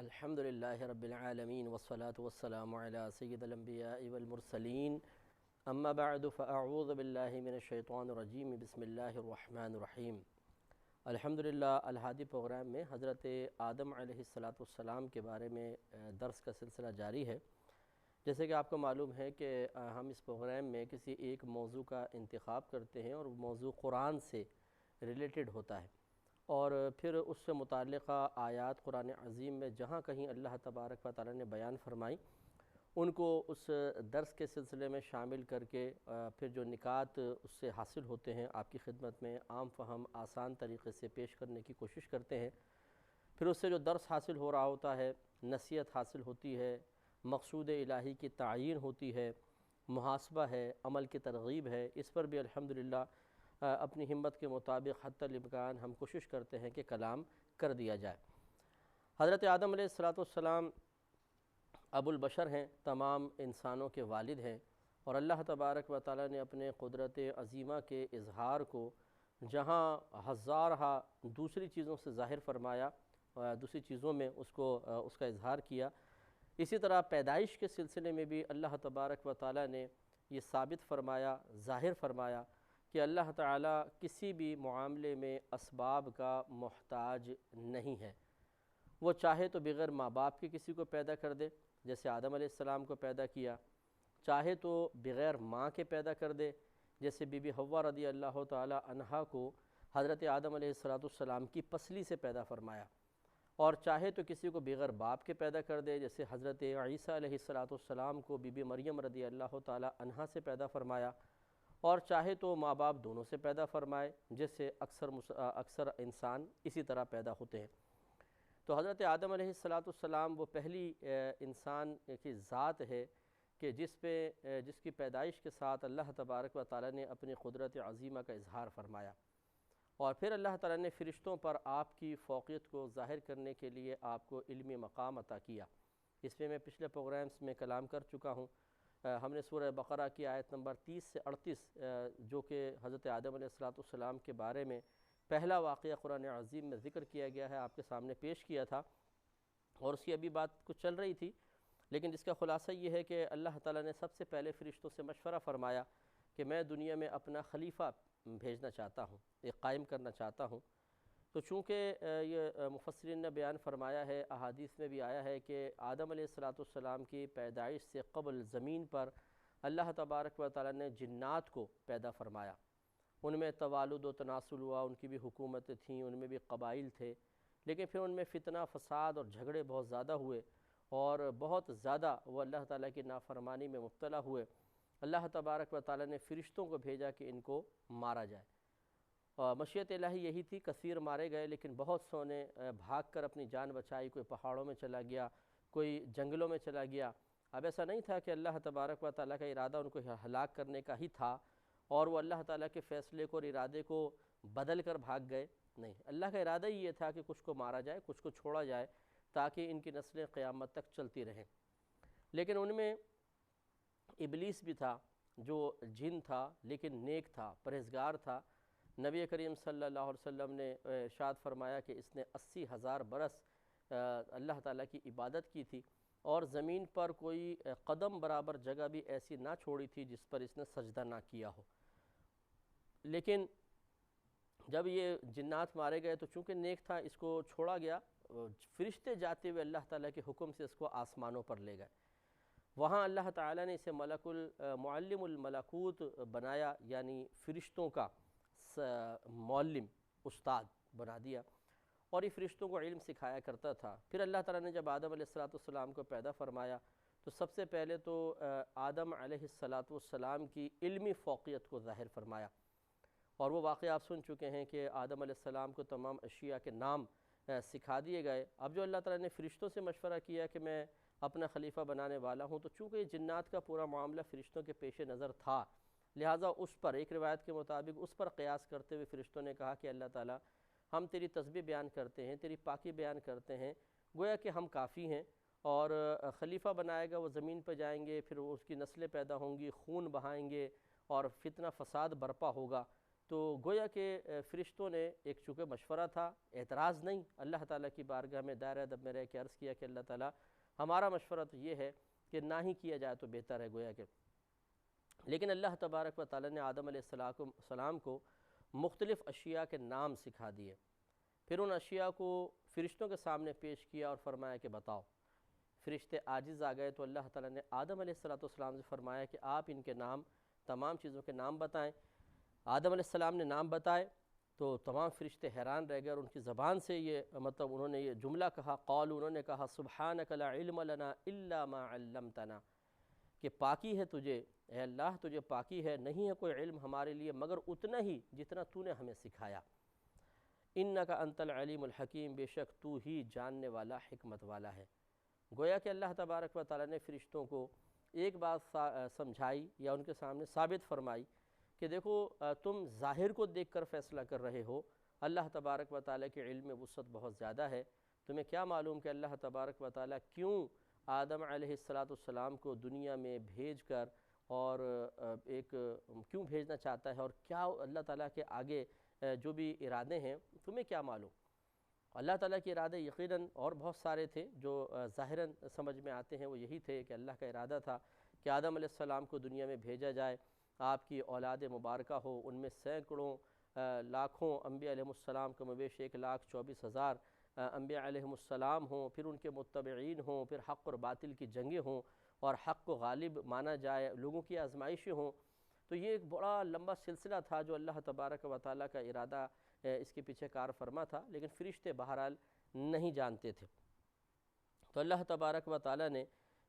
الحمدللہ رب العالمین والصلاة والسلام علی سید الانبیاء والمرسلین اما بعد فاعوذ باللہ من الشیطان الرجیم بسم اللہ الرحمن الرحیم۔ الحمدللہ الہادی پروگرام میں حضرت آدم علیہ السلام کے بارے میں درس کا سلسلہ جاری ہے۔ جیسے کہ آپ کو معلوم ہے کہ ہم اس پروگرام میں کسی ایک موضوع کا انتخاب کرتے ہیں اور وہ موضوع قرآن سے ریلیٹڈ ہوتا ہے، اور پھر اس سے متعلقہ آیات قرآن عظیم میں جہاں کہیں اللہ تبارک و تعالی نے بیان فرمائی ان کو اس درس کے سلسلے میں شامل کر کے پھر جو نکات اس سے حاصل ہوتے ہیں آپ کی خدمت میں عام فہم آسان طریقے سے پیش کرنے کی کوشش کرتے ہیں۔ پھر اس سے جو درس حاصل ہو رہا ہوتا ہے، نصیحت حاصل ہوتی ہے، مقصود الہی کی تعیین ہوتی ہے، محاسبہ ہے، عمل کی ترغیب ہے، اس پر بھی الحمدللہ اپنی ہمت کے مطابق حتی الامکان ہم کوشش کرتے ہیں کہ کلام کر دیا جائے۔ حضرت آدم علیہ السلام ابو البشر ہیں، تمام انسانوں کے والد ہیں، اور اللہ تبارک و تعالی نے اپنے قدرت عظیمہ کے اظہار کو جہاں ہزارہا دوسری چیزوں سے ظاہر فرمایا، دوسری چیزوں میں اس کا اظہار کیا، اسی طرح پیدائش کے سلسلے میں بھی اللہ تبارک و تعالی نے یہ ثابت فرمایا، ظاہر فرمایا کہ اللہ تعالیٰ کسی بھی معاملے میں اسباب کا محتاج نہیں ہے۔ وہ چاہے تو بغیر ماں باپ کے کسی کو پیدا کر دے، جیسے آدم علیہ السلام کو پیدا کیا، چاہے تو بغیر ماں کے پیدا کر دے، جیسے بی بی حوا رضی اللہ تعالی عنہا کو حضرت آدم علیہ السلام کی پسلی سے پیدا فرمایا، اور چاہے تو کسی کو بغیر باپ کے پیدا کر دے، جیسے حضرت عیسیٰ علیہ السلام کو بی بی مریم رضی اللہ تعالی عنہا سے پیدا فرمایا، اور چاہے تو ماں باپ دونوں سے پیدا فرمائے، جس سے اکثر انسان اسی طرح پیدا ہوتے ہیں۔ تو حضرت آدم علیہ السلام وہ پہلی انسان کی ذات ہے کہ جس کی پیدائش کے ساتھ اللہ تبارک و تعالی نے اپنی قدرت عظیمہ کا اظہار فرمایا، اور پھر اللہ تعالی نے فرشتوں پر آپ کی فوقیت کو ظاہر کرنے کے لیے آپ کو علمی مقام عطا کیا۔ اس میں پچھلے پروگرامز میں کلام کر چکا ہوں۔ ہم نے سورہ بقرہ کی آیت نمبر 30 سے 38 جو کہ حضرت آدم علیہ السلام کے بارے میں پہلا واقعہ قرآن عظیم میں ذکر کیا گیا ہے، آپ کے سامنے پیش کیا تھا، اور اس کی ابھی بات کچھ چل رہی تھی، لیکن جس کا خلاصہ یہ ہے کہ اللہ تعالیٰ نے سب سے پہلے فرشتوں سے مشورہ فرمایا کہ میں دنیا میں اپنا خلیفہ بھیجنا چاہتا ہوں، ایک قائم کرنا چاہتا ہوں۔ تو چونکہ یہ مفسرین نے بیان فرمایا ہے، احادیث میں بھی آیا ہے کہ آدم علیہ السلام کی پیدائش سے قبل زمین پر اللہ تبارک و تعالی نے جنات کو پیدا فرمایا، ان میں توالد و تناسل ہوا، ان کی بھی حکومتیں تھیں، ان میں بھی قبائل تھے، لیکن پھر ان میں فتنہ فساد اور جھگڑے بہت زیادہ ہوئے، اور بہت زیادہ وہ اللہ تعالیٰ کی نافرمانی میں مبتلا ہوئے۔ اللہ تبارک و تعالی نے فرشتوں کو بھیجا کہ ان کو مارا جائے، اور مشیت الہی یہی تھی، کثیر مارے گئے، لیکن بہت سو نے بھاگ کر اپنی جان بچائی، کوئی پہاڑوں میں چلا گیا، کوئی جنگلوں میں چلا گیا۔ اب ایسا نہیں تھا کہ اللہ تبارک و تعالیٰ کا ارادہ ان کو ہلاک کرنے کا ہی تھا اور وہ اللہ تعالیٰ کے فیصلے کو اور ارادے کو بدل کر بھاگ گئے، نہیں، اللہ کا ارادہ ہی یہ تھا کہ کچھ کو مارا جائے، کچھ کو چھوڑا جائے، تاکہ ان کی نسلیں قیامت تک چلتی رہیں۔ لیکن ان میں ابلیس بھی تھا، جو جن تھا لیکن نیک تھا، پرہیزگار تھا۔ نبی کریم صلی اللہ علیہ وسلم نے ارشاد فرمایا کہ اس نے 80,000 برس اللہ تعالیٰ کی عبادت کی تھی، اور زمین پر کوئی قدم برابر جگہ بھی ایسی نہ چھوڑی تھی جس پر اس نے سجدہ نہ کیا ہو۔ لیکن جب یہ جنات مارے گئے تو چونکہ نیک تھا، اس کو چھوڑا گیا، فرشتے جاتے ہوئے اللہ تعالیٰ کے حکم سے اس کو آسمانوں پر لے گئے۔ وہاں اللہ تعالیٰ نے اسے معلم الملکوت بنایا، یعنی فرشتوں کا معلم، استاد بنا دیا، اور یہ فرشتوں کو علم سکھایا کرتا تھا۔ پھر اللہ تعالیٰ نے جب آدم علیہ السلام کو پیدا فرمایا تو سب سے پہلے تو آدم علیہ السلام کی علمی فوقیت کو ظاہر فرمایا، اور وہ واقعہ آپ سن چکے ہیں کہ آدم علیہ السلام کو تمام اشیاء کے نام سکھا دیے گئے۔ اب جو اللہ تعالیٰ نے فرشتوں سے مشورہ کیا کہ میں اپنا خلیفہ بنانے والا ہوں، تو چونکہ یہ جنات کا پورا معاملہ فرشتوں کے پیش نظر تھا، لہٰذا اس پر ایک روایت کے مطابق اس پر قیاس کرتے ہوئے فرشتوں نے کہا کہ اللہ تعالیٰ ہم تیری تسبیح بیان کرتے ہیں، تیری پاکی بیان کرتے ہیں، گویا کہ ہم کافی ہیں، اور خلیفہ بنائے گا، وہ زمین پہ جائیں گے، پھر اس کی نسلیں پیدا ہوں گی، خون بہائیں گے اور فتنہ فساد برپا ہوگا، تو گویا کہ فرشتوں نے ایک چونکہ مشورہ تھا، اعتراض نہیں، اللہ تعالیٰ کی بارگاہ میں دائرہ ادب میں رہ کے عرض کیا کہ اللہ تعالیٰ ہمارا مشورہ تو یہ ہے کہ نہ ہی کیا جائے تو بہتر ہے گویا کہ، لیکن اللہ تبارک و تعالیٰ نے آدم علیہ السلام کو مختلف اشیاء کے نام سکھا دیے، پھر ان اشیاء کو فرشتوں کے سامنے پیش کیا اور فرمایا کہ بتاؤ۔ فرشتے عاجز آ گئے تو اللہ تعالیٰ نے آدم علیہ السلام سے فرمایا کہ آپ ان کے نام، تمام چیزوں کے نام بتائیں۔ آدم علیہ السلام نے نام بتائے تو تمام فرشتے حیران رہ گئے اور ان کی زبان سے یہ مطلب انہوں نے یہ جملہ کہا، قالوا، انہوں نے کہا سبحانک لا علم لنا الا ما علمتنا، کہ پاکی ہے تجھے، اے اللہ تجھے پاکی ہے، نہیں ہے کوئی علم ہمارے لیے مگر اتنا ہی جتنا تو نے ہمیں سکھایا، انک انت العلیم الحکیم، بے شک تو ہی جاننے والا حکمت والا ہے۔ گویا کہ اللہ تبارک و تعالیٰ نے فرشتوں کو ایک بات سمجھائی یا ان کے سامنے ثابت فرمائی کہ دیکھو تم ظاہر کو دیکھ کر فیصلہ کر رہے ہو، اللہ تبارک و تعالیٰ کے علم میں وسعت بہت زیادہ ہے، تمہیں کیا معلوم کہ اللہ تبارک و تعالیٰ کیوں آدم علیہ السلام کو دنیا میں بھیج کر اور ایک کیوں بھیجنا چاہتا ہے، اور کیا اللہ تعالیٰ کے آگے جو بھی ارادے ہیں تمہیں کیا معلوم۔ اللہ تعالیٰ کے ارادے یقیناً اور بہت سارے تھے جو ظاہراً سمجھ میں آتے ہیں، وہ یہی تھے کہ اللہ کا ارادہ تھا کہ آدم علیہ السلام کو دنیا میں بھیجا جائے، آپ کی اولاد مبارکہ ہو، ان میں سینکڑوں لاکھوں انبیاء علیہ السلام کم و بیش 1,24,000 انبیاء علیہ السلام ہوں، پھر ان کے متبعین ہوں، پھر حق اور باطل کی جنگیں ہوں اور حق کو غالب مانا جائے، لوگوں کی آزمائشیں ہوں۔ تو یہ ایک بڑا لمبا سلسلہ تھا جو اللہ تبارک و تعالیٰ کا ارادہ اس کے پیچھے کار فرما تھا، لیکن فرشتے بہرحال نہیں جانتے تھے۔ تو اللہ تبارک و تعالیٰ نے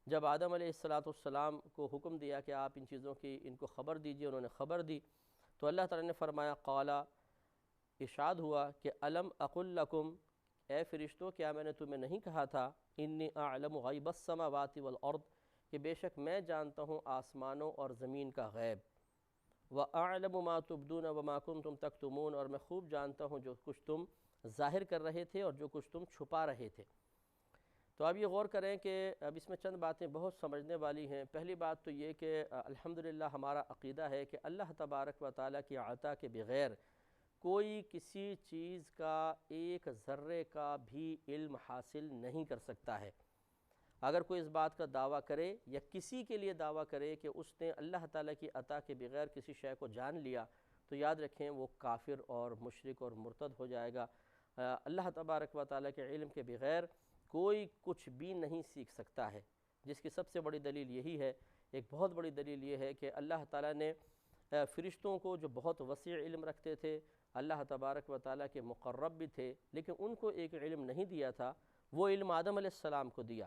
جب آدم علیہ السلام کو حکم دیا کہ آپ ان چیزوں کی ان کو خبر دیجئے، انہوں نے خبر دی، تو اللہ تعالیٰ نے فرمایا قالا، ارشاد ہوا کہ الم اقل لکم، اے فرشتو کیا میں نے تمہیں نہیں کہا تھا، انی اعلم غیب السماوات والارض، کہ بے شک میں جانتا ہوں آسمانوں اور زمین کا غیب، وَأَعْلَمُ مَا تُبْدُونَ وَمَا كُنْتُمْ تَكْتُمُونَ، اور میں خوب جانتا ہوں جو کچھ تم ظاہر کر رہے تھے اور جو کچھ تم چھپا رہے تھے۔ تو اب یہ غور کریں کہ اب اس میں چند باتیں بہت سمجھنے والی ہیں۔ پہلی بات تو یہ کہ الحمدللہ ہمارا عقیدہ ہے کہ اللہ تبارک و تعالیٰ کی عطا کے بغیر کوئی کسی چیز کا ایک ذرے کا بھی علم حاصل نہیں کر سکتا ہے۔ اگر کوئی اس بات کا دعویٰ کرے یا کسی کے لیے دعویٰ کرے کہ اس نے اللہ تعالیٰ کی عطا کے بغیر کسی شے کو جان لیا، تو یاد رکھیں وہ کافر اور مشرک اور مرتد ہو جائے گا۔ اللہ تبارک و تعالیٰ کے علم کے بغیر کوئی کچھ بھی نہیں سیکھ سکتا ہے، جس کی سب سے بڑی دلیل یہی ہے۔ ایک بہت بڑی دلیل یہ ہے کہ اللہ تعالیٰ نے فرشتوں کو جو بہت وسیع علم رکھتے تھے، اللہ تبارک و تعالیٰ کے مقرب بھی تھے، لیکن ان کو ایک علم نہیں دیا تھا، وہ علم آدم علیہ السلام کو دیا۔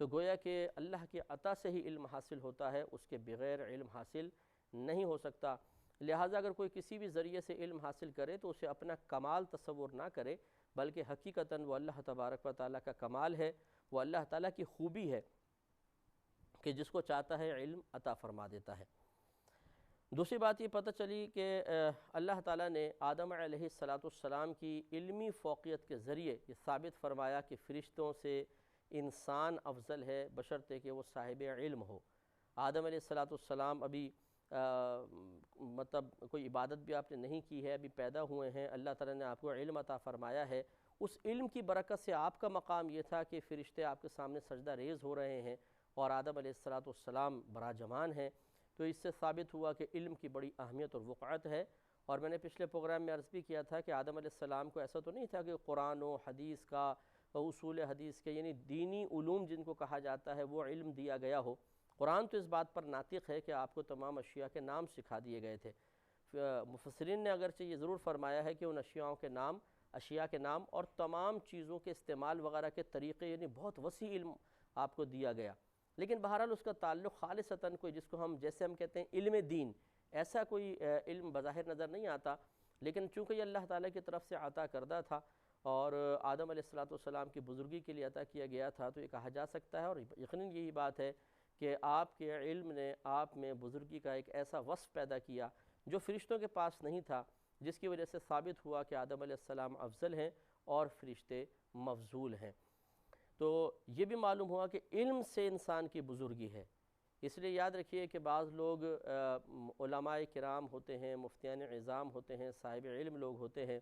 تو گویا کہ اللہ کی عطا سے ہی علم حاصل ہوتا ہے، اس کے بغیر علم حاصل نہیں ہو سکتا۔ لہٰذا اگر کوئی کسی بھی ذریعے سے علم حاصل کرے تو اسے اپنا کمال تصور نہ کرے، بلکہ حقیقتاً وہ اللہ تبارک و تعالیٰ کا کمال ہے، وہ اللہ تعالیٰ کی خوبی ہے کہ جس کو چاہتا ہے علم عطا فرما دیتا ہے۔ دوسری بات یہ پتہ چلی کہ اللہ تعالیٰ نے آدم علیہ السلام کی علمی فوقیت کے ذریعے یہ ثابت فرمایا کہ فرشتوں سے انسان افضل ہے بشرطے کہ وہ صاحب علم ہو۔ آدم علیہ السلام ابھی مطلب کوئی عبادت بھی آپ نے نہیں کی ہے، ابھی پیدا ہوئے ہیں، اللہ تعالیٰ نے آپ کو علم عطا فرمایا ہے، اس علم کی برکت سے آپ کا مقام یہ تھا کہ فرشتے آپ کے سامنے سجدہ ریز ہو رہے ہیں اور آدم علیہ السلام براجمان ہیں۔ تو اس سے ثابت ہوا کہ علم کی بڑی اہمیت اور وقعت ہے۔ اور میں نے پچھلے پروگرام میں عرض بھی کیا تھا کہ آدم علیہ السلام کو ایسا تو نہیں تھا کہ قرآن و حدیث کا، اصول حدیث کے یعنی دینی علوم جن کو کہا جاتا ہے وہ علم دیا گیا ہو۔ قرآن تو اس بات پر ناطق ہے کہ آپ کو تمام اشیاء کے نام سکھا دیے گئے تھے۔ مفسرین نے اگرچہ یہ ضرور فرمایا ہے کہ ان اشیاء کے نام اور تمام چیزوں کے استعمال وغیرہ کے طریقے، یعنی بہت وسیع علم آپ کو دیا گیا، لیکن بہرحال اس کا تعلق خالصتاً کوئی جس کو ہم جیسے ہم کہتے ہیں علم دین، ایسا کوئی علم بظاہر نظر نہیں آتا، لیکن چونکہ یہ اللہ تعالیٰ کی طرف سے عطا کردہ تھا اور آدم علیہ السلام کی بزرگی کے لیے عطا کیا گیا تھا، تو یہ کہا جا سکتا ہے اور یقیناً یہی بات ہے کہ آپ کے علم نے آپ میں بزرگی کا ایک ایسا وصف پیدا کیا جو فرشتوں کے پاس نہیں تھا، جس کی وجہ سے ثابت ہوا کہ آدم علیہ السلام افضل ہیں اور فرشتے مفضول ہیں۔ تو یہ بھی معلوم ہوا کہ علم سے انسان کی بزرگی ہے، اس لیے یاد رکھیے کہ بعض لوگ علماء کرام ہوتے ہیں، مفتیان عظام ہوتے ہیں، صاحب علم لوگ ہوتے ہیں،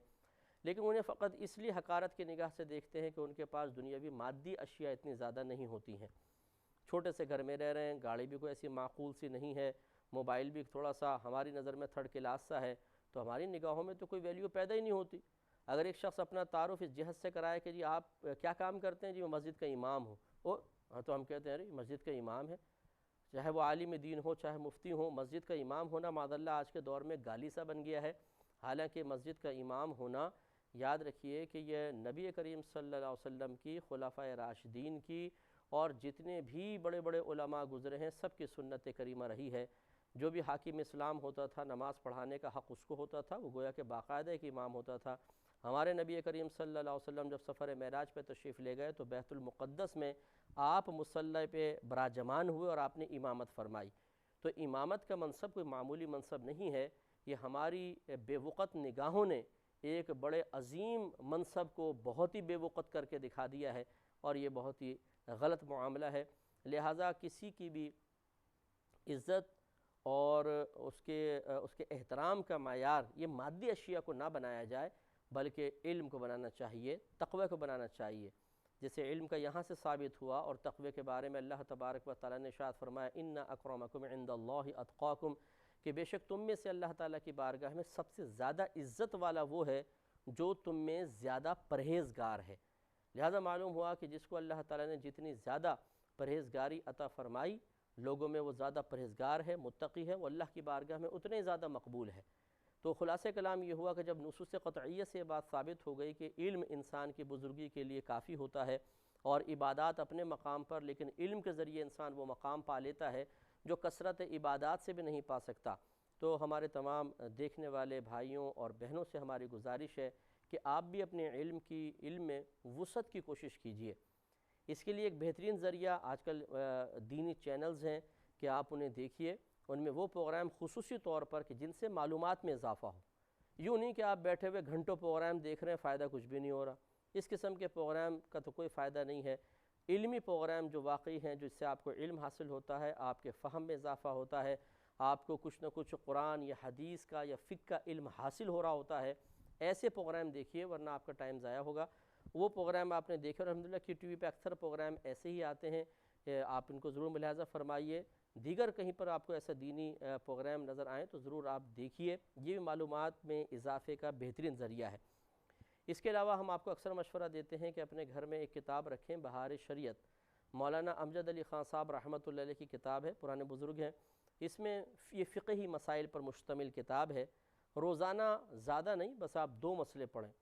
لیکن انہیں فقط اس لیے حقارت کی نگاہ سے دیکھتے ہیں کہ ان کے پاس دنیاوی مادی اشیاء اتنی زیادہ نہیں ہوتی ہیں، چھوٹے سے گھر میں رہ رہے ہیں، گاڑی بھی کوئی ایسی معقول سی نہیں ہے، موبائل بھی تھوڑا سا ہماری نظر میں تھرڈ کلاس سا ہے، تو ہماری نگاہوں میں تو کوئی ویلیو پیدا ہی نہیں ہوتی۔ اگر ایک شخص اپنا تعارف اس جہت سے کرائے کہ جی آپ کیا کام کرتے ہیں، جی میں مسجد کا امام ہوں، تو ہم کہتے ہیں ارے مسجد کا امام ہے، چاہے وہ عالم دین ہو چاہے مفتی ہو، مسجد کا امام ہونا معاذ اللہ آج کے دور میں گالی سا بن گیا ہے۔ حالانکہ مسجد کا امام ہونا، یاد رکھیے کہ یہ نبی کریم صلی اللہ علیہ وسلم کی، خلفائے راشدین کی، اور جتنے بھی بڑے بڑے علماء گزرے ہیں سب کی سنت کریمہ رہی ہے۔ جو بھی حاکم اسلام ہوتا تھا نماز پڑھانے کا حق اس کو ہوتا تھا، وہ گویا کہ باقاعدہ ایک امام ہوتا تھا۔ ہمارے نبی کریم صلی اللہ علیہ وسلم جب سفر معراج پہ تشریف لے گئے تو بیت المقدس میں آپ مصلی پہ براجمان ہوئے اور آپ نے امامت فرمائی۔ تو امامت کا منصب کوئی معمولی منصب نہیں ہے، یہ ہماری بے وقت نگاہوں نے ایک بڑے عظیم منصب کو بہت ہی بے وقت کر کے دکھا دیا ہے، اور یہ بہت ہی غلط معاملہ ہے۔ لہٰذا کسی کی بھی عزت اور اس کے احترام کا معیار یہ مادی اشیاء کو نہ بنایا جائے، بلکہ علم کو بنانا چاہیے، تقوی کو بنانا چاہیے۔ جیسے علم کا یہاں سے ثابت ہوا، اور تقوی کے بارے میں اللہ تبارک و تعالیٰ نے ارشاد فرمایا ان اکرمکم عند اللہ اتقاکم، کہ بے شک تم میں سے اللہ تعالیٰ کی بارگاہ میں سب سے زیادہ عزت والا وہ ہے جو تم میں زیادہ پرہیزگار ہے۔ لہذا معلوم ہوا کہ جس کو اللہ تعالیٰ نے جتنی زیادہ پرہیزگاری عطا فرمائی، لوگوں میں وہ زیادہ پرہیزگار ہے، متقی ہے، وہ اللہ کی بارگاہ میں اتنے زیادہ مقبول ہے۔ تو خلاصہ کلام یہ ہوا کہ جب نصوص قطعیہ سے بات ثابت ہو گئی کہ علم انسان کی بزرگی کے لیے کافی ہوتا ہے، اور عبادات اپنے مقام پر، لیکن علم کے ذریعے انسان وہ مقام پا لیتا ہے جو کثرت عبادات سے بھی نہیں پا سکتا، تو ہمارے تمام دیکھنے والے بھائیوں اور بہنوں سے ہماری گزارش ہے کہ آپ بھی اپنے علم میں وسعت کی کوشش کیجئے۔ اس کے لیے ایک بہترین ذریعہ آج کل دینی چینلز ہیں کہ آپ انہیں دیکھیے، ان میں وہ پروگرام خصوصی طور پر کہ جن سے معلومات میں اضافہ ہو۔ یوں نہیں کہ آپ بیٹھے ہوئے گھنٹوں پروگرام دیکھ رہے ہیں، فائدہ کچھ بھی نہیں ہو رہا، اس قسم کے پروگرام کا تو کوئی فائدہ نہیں ہے۔ علمی پروگرام جو واقعی ہیں، جس سے آپ کو علم حاصل ہوتا ہے، آپ کے فہم میں اضافہ ہوتا ہے، آپ کو کچھ نہ کچھ قرآن یا حدیث کا یا فقہ کا علم حاصل ہو رہا ہوتا ہے، ایسے پروگرام دیکھیے، ورنہ آپ کا ٹائم ضائع ہوگا۔ وہ پروگرام آپ نے دیکھے، اور الحمدللہ کی ٹی وی پہ اکثر پروگرام ایسے ہی آتے ہیں، آپ ان کو ضرور ملاحظہ فرمائیے۔ دیگر کہیں پر آپ کو ایسا دینی پروگرام نظر آئیں تو ضرور آپ دیکھیے، یہ بھی معلومات میں اضافے کا بہترین ذریعہ ہے۔ اس کے علاوہ ہم آپ کو اکثر مشورہ دیتے ہیں کہ اپنے گھر میں ایک کتاب رکھیں، بہار شریعت، مولانا امجد علی خان صاحب رحمۃ اللہ علیہ کی کتاب ہے، پرانے بزرگ ہیں، اس میں یہ فقہی مسائل پر مشتمل کتاب ہے۔ روزانہ زیادہ نہیں، بس آپ 2 مسئلے پڑھیں،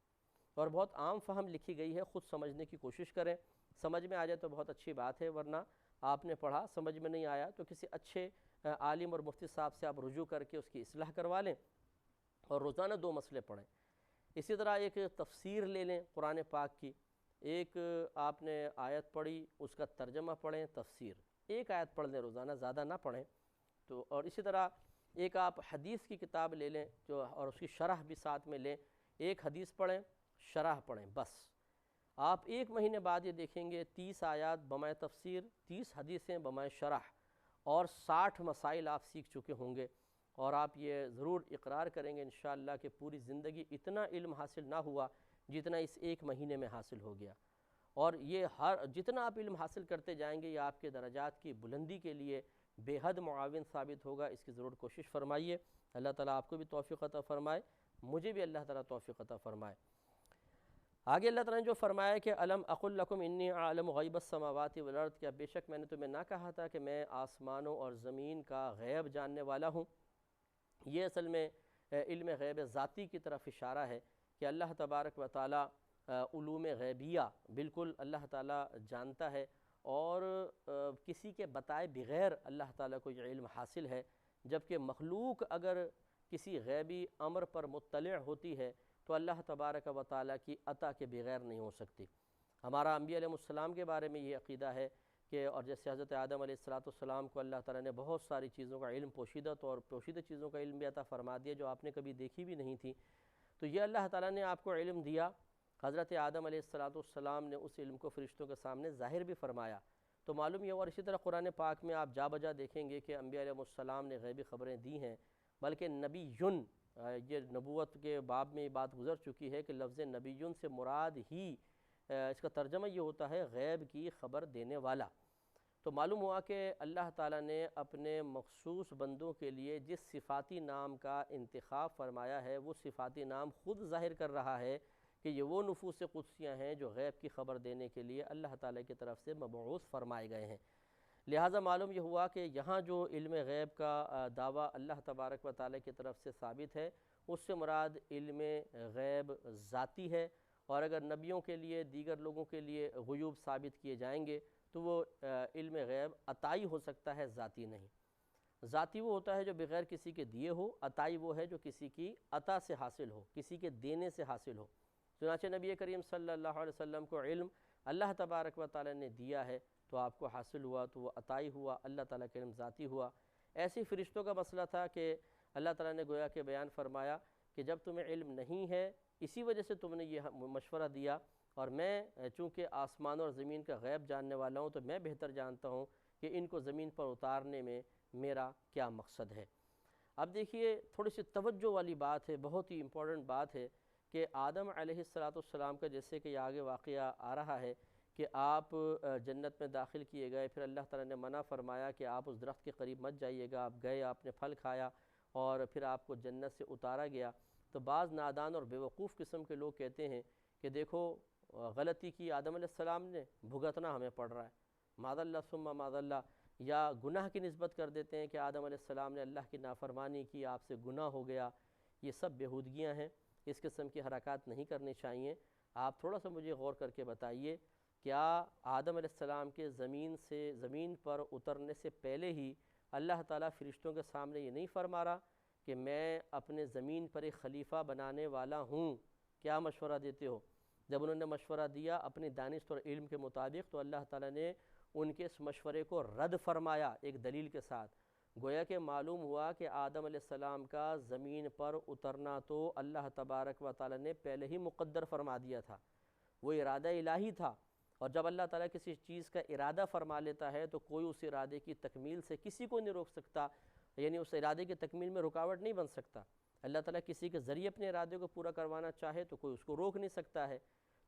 اور بہت عام فہم لکھی گئی ہے، خود سمجھنے کی کوشش کریں، سمجھ میں آ جائے تو بہت اچھی بات ہے، ورنہ آپ نے پڑھا سمجھ میں نہیں آیا تو کسی اچھے عالم اور مفتی صاحب سے آپ رجوع کر کے اس کی اصلاح کروا لیں، اور روزانہ 2 مسئلے پڑھیں۔ اسی طرح ایک تفسیر لے لیں قرآن پاک کی، ایک آپ نے آیت پڑھی، اس کا ترجمہ پڑھیں، تفسیر، ایک آیت پڑھ لیں روزانہ، زیادہ نہ پڑھیں تو۔ اور اسی طرح ایک آپ حدیث کی کتاب لے لیں جو، اور اس کی شرح بھی ساتھ میں لیں، ایک حدیث پڑھیں، شرح پڑھیں، بس آپ 1 مہینے بعد یہ دیکھیں گے 30 آیات بمائے تفسیر، 30 حدیثیں بمائے شرح، اور 60 مسائل آپ سیکھ چکے ہوں گے، اور آپ یہ ضرور اقرار کریں گے انشاءاللہ کہ پوری زندگی اتنا علم حاصل نہ ہوا جتنا اس 1 مہینے میں حاصل ہو گیا، اور یہ جتنا آپ علم حاصل کرتے جائیں گے یہ آپ کے درجات کی بلندی کے لیے بے حد معاون ثابت ہوگا۔ اس کی ضرور کوشش فرمائیے، اللہ تعالیٰ آپ کو بھی توفیق عطا فرمائے، مجھے بھی اللہ تعالیٰ توفیق عطا فرمائے۔ آگے اللہ تعالیٰ نے جو فرمایا کہ الم اقل لکم انی اعلم غیب السماوات والارض، کیا بے شک میں نے تمہیں نہ کہا تھا کہ میں آسمانوں اور زمین کا غیب جاننے والا ہوں۔ یہ اصل میں علم غیب ذاتی کی طرف اشارہ ہے کہ اللہ تبارک و تعالیٰ علوم غیبیہ بالکل اللہ تعالیٰ جانتا ہے، اور کسی کے بتائے بغیر اللہ تعالیٰ کو یہ علم حاصل ہے، جبکہ مخلوق اگر کسی غیبی امر پر مطلع ہوتی ہے تو اللہ تبارک و تعالیٰ کی عطا کے بغیر نہیں ہو سکتی۔ ہمارا انبیاء علیہ السلام کے بارے میں یہ عقیدہ ہے کہ، اور جیسے حضرت آدم علیہ السلام کو اللہ تعالیٰ نے بہت ساری چیزوں کا علم، پوشیدہ چیزوں کا علم بھی عطا فرما دیا جو آپ نے کبھی دیکھی بھی نہیں تھی، تو یہ اللہ تعالیٰ نے آپ کو علم دیا۔ حضرت آدم علیہ السلام نے اس علم کو فرشتوں کے سامنے ظاہر بھی فرمایا، تو معلوم یہ ہوا، اور اسی طرح قرآن پاک میں آپ جا بجا دیکھیں گے کہ انبیاء علیہ السلام نے غیبی خبریں دی ہیں، بلکہ نبی یون، یہ نبوت کے باب میں یہ بات گزر چکی ہے کہ لفظ نبی یون سے مراد ہی اس کا ترجمہ یہ ہوتا ہے غیب کی خبر دینے والا۔ تو معلوم ہوا کہ اللہ تعالیٰ نے اپنے مخصوص بندوں کے لیے جس صفاتی نام کا انتخاب فرمایا ہے، وہ صفاتی نام خود ظاہر کر رہا ہے کہ یہ وہ نفوس قدسیاں ہیں جو غیب کی خبر دینے کے لیے اللہ تعالیٰ کی طرف سے مبعوث فرمائے گئے ہیں۔ لہٰذا معلوم یہ ہوا کہ یہاں جو علم غیب کا دعویٰ اللہ تبارک و تعالیٰ کی طرف سے ثابت ہے، اس سے مراد علم غیب ذاتی ہے، اور اگر نبیوں کے لیے، دیگر لوگوں کے لیے غیوب ثابت کیے جائیں گے تو وہ علم غیب عطائی ہو سکتا ہے، ذاتی نہیں۔ ذاتی وہ ہوتا ہے جو بغیر کسی کے دیے ہو، عطائی وہ ہے جو کسی کی عطا سے حاصل ہو، کسی کے دینے سے حاصل ہو۔ چنانچہ نبی کریم صلی اللہ علیہ وسلم کو علم اللہ تبارک و تعالیٰ نے دیا ہے تو آپ کو حاصل ہوا، تو وہ عطائی ہوا، اللہ تعالیٰ کا علم ذاتی ہوا۔ ایسی فرشتوں کا مسئلہ تھا کہ اللہ تعالیٰ نے گویا کہ بیان فرمایا کہ جب تمہیں علم نہیں ہے، اسی وجہ سے تم نے یہ مشورہ دیا، اور میں چونکہ آسمان اور زمین کا غیب جاننے والا ہوں تو میں بہتر جانتا ہوں کہ ان کو زمین پر اتارنے میں میرا کیا مقصد ہے۔ اب دیکھیے، تھوڑی سی توجہ والی بات ہے، بہت ہی امپورٹنٹ بات ہے کہ آدم علیہ السلام کا جیسے کہ آگے واقعہ آ رہا ہے کہ آپ جنت میں داخل کیے گئے، پھر اللہ تعالیٰ نے منع فرمایا کہ آپ اس درخت کے قریب مت جائیے گا، آپ گئے، آپ نے پھل کھایا، اور پھر آپ کو جنت سے اتارا گیا۔ تو بعض نادان اور بیوقوف قسم کے لوگ کہتے ہیں کہ دیکھو، غلطی کی آدم علیہ السلام نے، بھگتنا ہمیں پڑ رہا ہے، معاذ اللہ ثم معاذ اللہ، یا گناہ کی نسبت کر دیتے ہیں کہ آدم علیہ السلام نے اللہ کی نافرمانی کی، آپ سے گناہ ہو گیا۔ یہ سب بیہودگیاں ہیں، اس قسم کی حرکات نہیں کرنی چاہیے۔ آپ تھوڑا سا مجھے غور کر کے بتائیے، کیا آدم علیہ السلام کے زمین پر اترنے سے پہلے ہی اللہ تعالیٰ فرشتوں کے سامنے یہ نہیں فرما رہا کہ میں اپنے زمین پر ایک خلیفہ بنانے والا ہوں؟ کیا مشورہ دیتے ہو؟ جب انہوں نے مشورہ دیا اپنی دانش اور علم کے مطابق، تو اللہ تعالیٰ نے ان کے اس مشورے کو رد فرمایا ایک دلیل کے ساتھ۔ گویا کہ معلوم ہوا کہ آدم علیہ السلام کا زمین پر اترنا تو اللہ تبارک و تعالیٰ نے پہلے ہی مقدر فرما دیا تھا، وہ ارادہ الہی تھا، اور جب اللہ تعالیٰ کسی چیز کا ارادہ فرما لیتا ہے تو کوئی اس ارادے کی تکمیل سے کسی کو نہیں روک سکتا، یعنی اس ارادے کی تکمیل میں رکاوٹ نہیں بن سکتا۔ اللہ تعالیٰ کسی کے ذریعے اپنے ارادے کو پورا کروانا چاہے تو کوئی اس کو روک نہیں سکتا ہے۔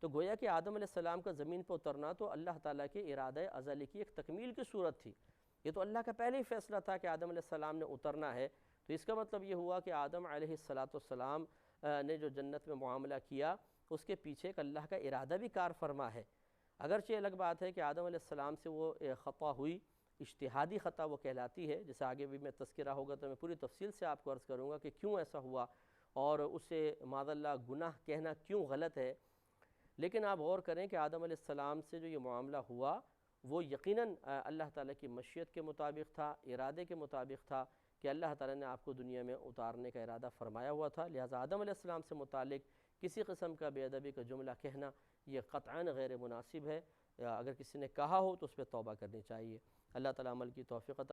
تو گویا کہ آدم علیہ السلام کا زمین پر اترنا تو اللہ تعالیٰ کے ارادہ ازلی کی ایک تکمیل کی صورت تھی، یہ تو اللہ کا پہلے ہی فیصلہ تھا کہ آدم علیہ السلام نے اترنا ہے۔ تو اس کا مطلب یہ ہوا کہ آدم علیہ السلام نے جو جنت میں معاملہ کیا، اس کے پیچھے ایک اللہ کا ارادہ بھی کار فرما ہے۔ اگرچہ الگ بات ہے کہ آدم علیہ السلام سے وہ خطا ہوئی، اجتہادی خطا وہ کہلاتی ہے، جیسے آگے بھی میں تذکرہ ہوگا تو میں پوری تفصیل سے آپ کو عرض کروں گا کہ کیوں ایسا ہوا اور اسے معاذ اللہ گناہ کہنا کیوں غلط ہے۔ لیکن آپ غور کریں کہ آدم علیہ السلام سے جو یہ معاملہ ہوا وہ یقیناً اللہ تعالیٰ کی مشیت کے مطابق تھا، ارادے کے مطابق تھا کہ اللہ تعالیٰ نے آپ کو دنیا میں اتارنے کا ارادہ فرمایا ہوا تھا۔ لہٰذا آدم علیہ السلام سے متعلق کسی قسم کا بے ادبی کا جملہ کہنا یہ قطعاً غیر مناسب ہے، اگر کسی نے کہا ہو تو اس پہ توبہ کرنی چاہیے۔ اللہ تعالیٰ عمل کی توفیق عطا